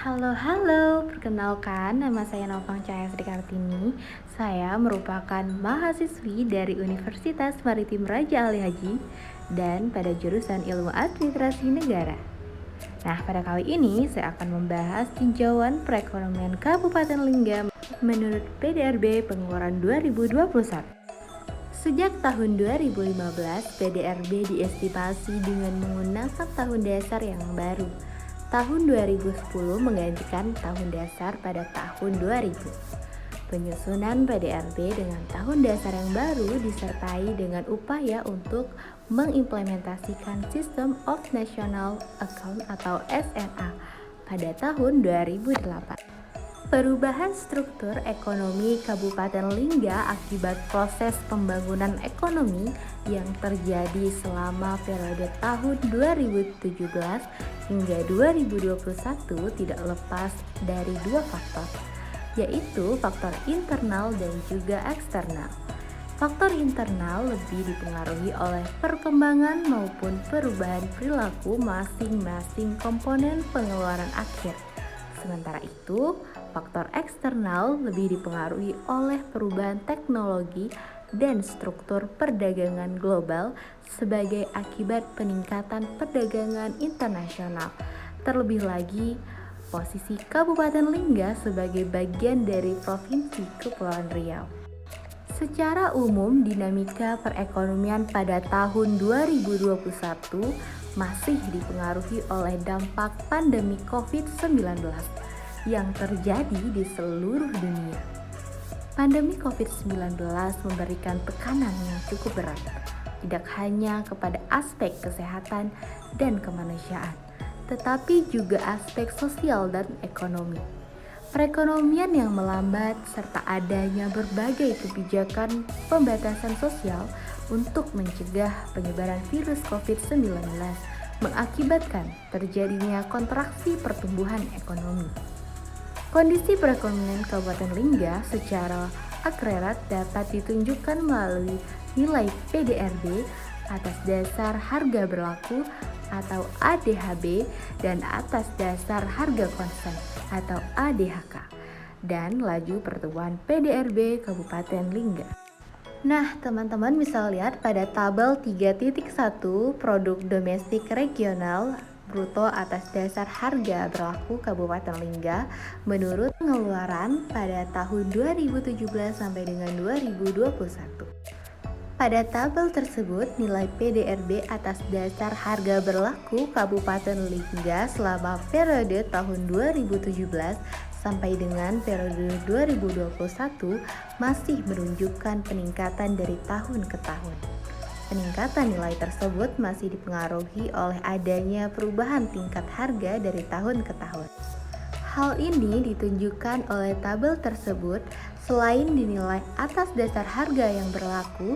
Halo, perkenalkan nama saya Novang Cahaya Sri Kartini. Saya merupakan mahasiswi dari Universitas Maritim Raja Ali Haji dan pada jurusan Ilmu Administrasi Negara. Nah, pada kali ini saya akan membahas tinjauan perekonomian Kabupaten Lingga menurut PDRB pengeluaran 2021. Sejak tahun 2015, PDRB diestimasi dengan menggunakan tahun dasar yang baru. Tahun 2010 menggantikan tahun dasar pada tahun 2000. Penyusunan PDRB dengan tahun dasar yang baru disertai dengan upaya untuk mengimplementasikan System of National Account atau SNA pada tahun 2008. Perubahan struktur ekonomi Kabupaten Lingga akibat proses pembangunan ekonomi yang terjadi selama periode tahun 2017 hingga 2021 tidak lepas dari dua faktor, yaitu faktor internal dan juga eksternal. Faktor internal lebih dipengaruhi oleh perkembangan maupun perubahan perilaku masing-masing komponen pengeluaran akhir. Sementara itu, faktor eksternal lebih dipengaruhi oleh perubahan teknologi dan struktur perdagangan global sebagai akibat peningkatan perdagangan internasional. Terlebih lagi, posisi Kabupaten Lingga sebagai bagian dari Provinsi Kepulauan Riau. Secara umum, dinamika perekonomian pada tahun 2021 masih dipengaruhi oleh dampak pandemi COVID-19 yang terjadi di seluruh dunia. Pandemi COVID-19 memberikan tekanan yang cukup berat, tidak hanya kepada aspek kesehatan dan kemanusiaan, tetapi juga aspek sosial dan ekonomi. Perekonomian yang melambat serta adanya berbagai kebijakan pembatasan sosial untuk mencegah penyebaran virus COVID-19 mengakibatkan terjadinya kontraksi pertumbuhan ekonomi. Kondisi perekonomian Kabupaten Lingga secara agregat dapat ditunjukkan melalui nilai PDRB atas dasar harga berlaku atau ADHB dan atas dasar harga konstan atau ADHK dan laju pertumbuhan PDRB Kabupaten Lingga. Nah, teman-teman bisa lihat pada tabel 3.1 produk domestik regional bruto atas dasar harga berlaku Kabupaten Lingga menurut pengeluaran pada tahun 2017 sampai dengan 2021. Pada tabel tersebut, nilai PDRB atas dasar harga berlaku Kabupaten Lingga selama periode tahun 2017 sampai dengan periode 2021 masih menunjukkan peningkatan dari tahun ke tahun. Peningkatan nilai tersebut masih dipengaruhi oleh adanya perubahan tingkat harga dari tahun ke tahun. Hal ini ditunjukkan oleh tabel tersebut. Selain dinilai atas dasar harga yang berlaku,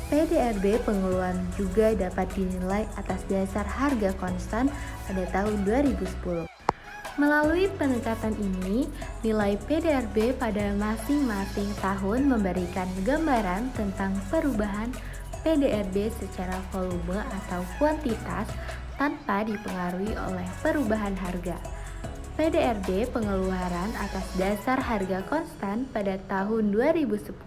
PDRB pengeluaran juga dapat dinilai atas dasar harga konstan pada tahun 2010. Melalui pendekatan ini, nilai PDRB pada masing-masing tahun memberikan gambaran tentang perubahan PDRB secara volume atau kuantitas tanpa dipengaruhi oleh perubahan harga. PDRB pengeluaran atas dasar harga konstan pada tahun 2010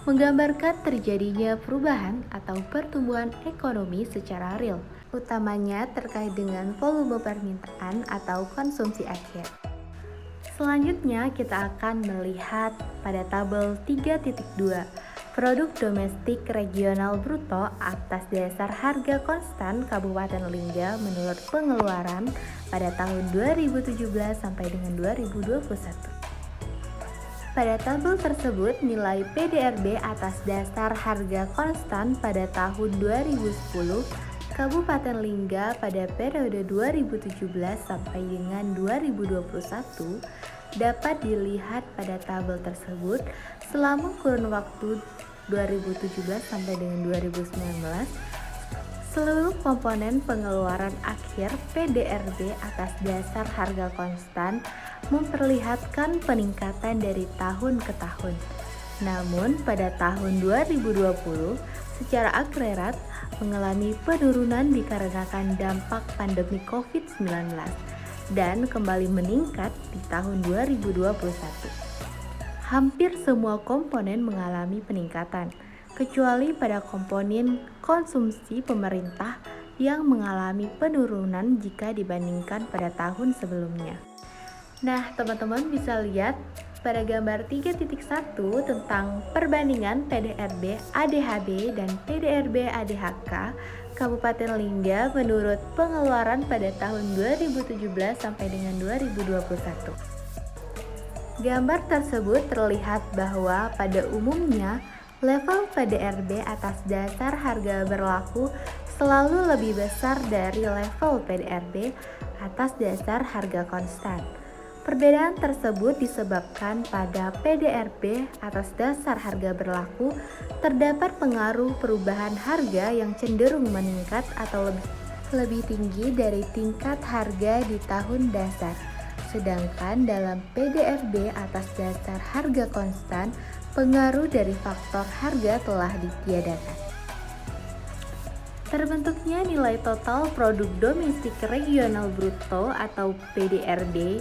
menggambarkan terjadinya perubahan atau pertumbuhan ekonomi secara real, utamanya terkait dengan volume permintaan atau konsumsi akhir. Selanjutnya kita akan melihat pada tabel 3.2 produk domestik regional bruto atas dasar harga konstan Kabupaten Lingga menurut pengeluaran pada tahun 2017 sampai dengan 2021. Pada tabel tersebut, nilai PDRB atas dasar harga konstan pada tahun 2010 Kabupaten Lingga pada periode 2017 sampai dengan 2021 dapat dilihat pada tabel tersebut selama kurun waktu 2017 sampai dengan 2019. Seluruh komponen pengeluaran akhir PDRB atas dasar harga konstan memperlihatkan peningkatan dari tahun ke tahun. Namun pada tahun 2020 secara agregat mengalami penurunan dikarenakan dampak pandemi COVID-19 dan kembali meningkat di tahun 2021. Hampir semua komponen mengalami peningkatan, kecuali pada komponen konsumsi pemerintah yang mengalami penurunan jika dibandingkan pada tahun sebelumnya. Nah, teman-teman bisa lihat pada gambar 3.1 tentang perbandingan PDRB ADHB dan PDRB ADHK Kabupaten Lingga menurut pengeluaran pada tahun 2017 sampai dengan 2021. Gambar tersebut terlihat bahwa pada umumnya level PDRB atas dasar harga berlaku selalu lebih besar dari level PDRB atas dasar harga konstan. Perbedaan tersebut disebabkan pada PDRB atas dasar harga berlaku terdapat pengaruh perubahan harga yang cenderung meningkat atau lebih tinggi dari tingkat harga di tahun dasar. Sedangkan dalam PDRB atas dasar harga konstan, pengaruh dari faktor harga telah ditiadakan. Terbentuknya nilai total produk domestik regional bruto atau PDRB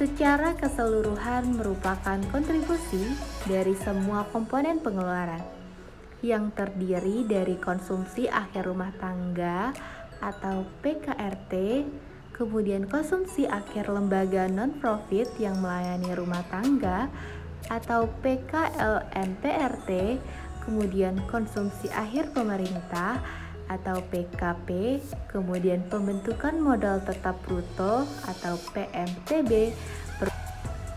secara keseluruhan merupakan kontribusi dari semua komponen pengeluaran yang terdiri dari konsumsi akhir rumah tangga atau PKRT, kemudian konsumsi akhir lembaga non-profit yang melayani rumah tangga atau PKLNPRT, kemudian konsumsi akhir pemerintah atau PKP, kemudian pembentukan modal tetap bruto atau PMTB,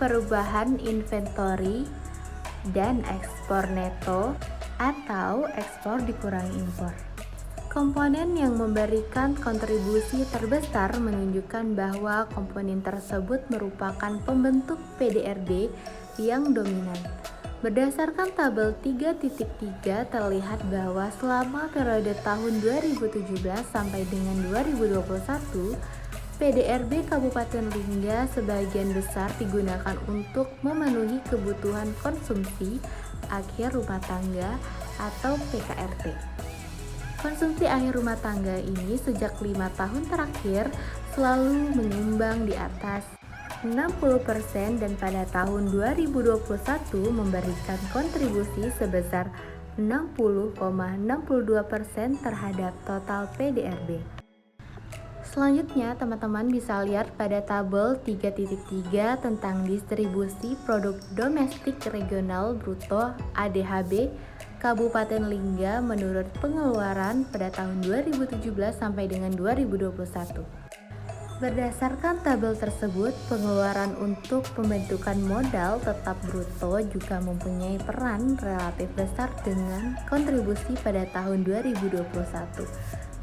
perubahan inventory, dan ekspor neto atau ekspor dikurangi impor. Komponen yang memberikan kontribusi terbesar menunjukkan bahwa komponen tersebut merupakan pembentuk PDRB yang dominan. Berdasarkan tabel 3.3 terlihat bahwa selama periode tahun 2017 sampai dengan 2021, PDRB Kabupaten Lingga sebagian besar digunakan untuk memenuhi kebutuhan konsumsi akhir rumah tangga atau PKRT. Konsumsi akhir rumah tangga ini sejak 5 tahun terakhir selalu menyumbang di atas 60% dan pada tahun 2021 memberikan kontribusi sebesar 60,62% terhadap total PDRB. Selanjutnya, teman-teman bisa lihat pada tabel 3.3 tentang distribusi produk domestik regional bruto ADHB Kabupaten Lingga menurut pengeluaran pada tahun 2017 sampai dengan 2021. Berdasarkan tabel tersebut, pengeluaran untuk pembentukan modal tetap bruto juga mempunyai peran relatif besar dengan kontribusi pada tahun 2021,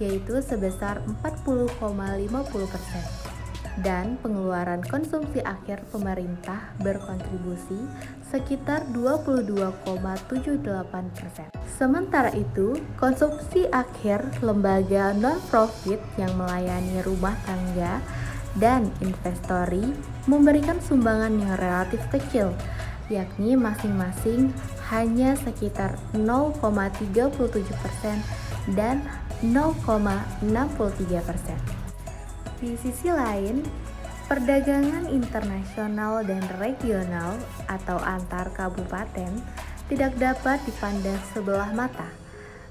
yaitu sebesar 40,50%. Dan pengeluaran konsumsi akhir pemerintah berkontribusi sekitar 22,78%. Sementara itu, konsumsi akhir lembaga non-profit yang melayani rumah tangga dan investori memberikan sumbangan yang relatif kecil, yakni masing-masing hanya sekitar 0,37% dan 0,63%. Di sisi lain, perdagangan internasional dan regional atau antar kabupaten tidak dapat dipandang sebelah mata.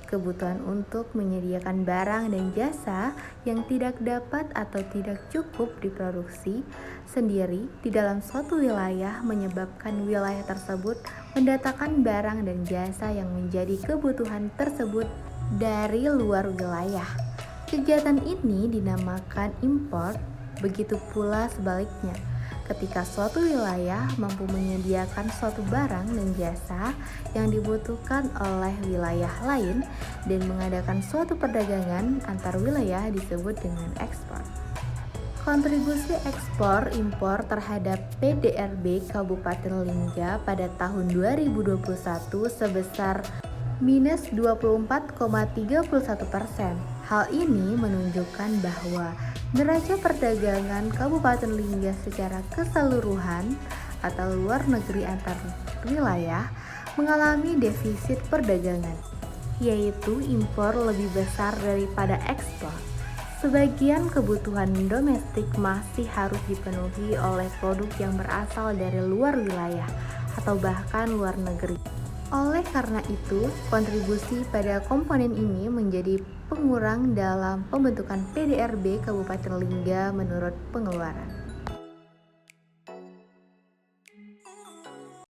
Kebutuhan untuk menyediakan barang dan jasa yang tidak dapat atau tidak cukup diproduksi sendiri di dalam suatu wilayah menyebabkan wilayah tersebut mendatangkan barang dan jasa yang menjadi kebutuhan tersebut dari luar wilayah. Kegiatan ini dinamakan impor, begitu pula sebaliknya. Ketika suatu wilayah mampu menyediakan suatu barang dan jasa yang dibutuhkan oleh wilayah lain dan mengadakan suatu perdagangan antar wilayah disebut dengan ekspor. Kontribusi ekspor impor terhadap PDRB Kabupaten Lingga pada tahun 2021 sebesar minus 24,31%. Hal ini menunjukkan bahwa neraca perdagangan Kabupaten Lingga secara keseluruhan atau luar negeri antar wilayah mengalami defisit perdagangan, yaitu impor lebih besar daripada ekspor. Sebagian kebutuhan domestik masih harus dipenuhi oleh produk yang berasal dari luar wilayah atau bahkan luar negeri. Oleh karena itu, kontribusi pada komponen ini menjadi pengurang dalam pembentukan PDRB Kabupaten Lingga menurut pengeluaran.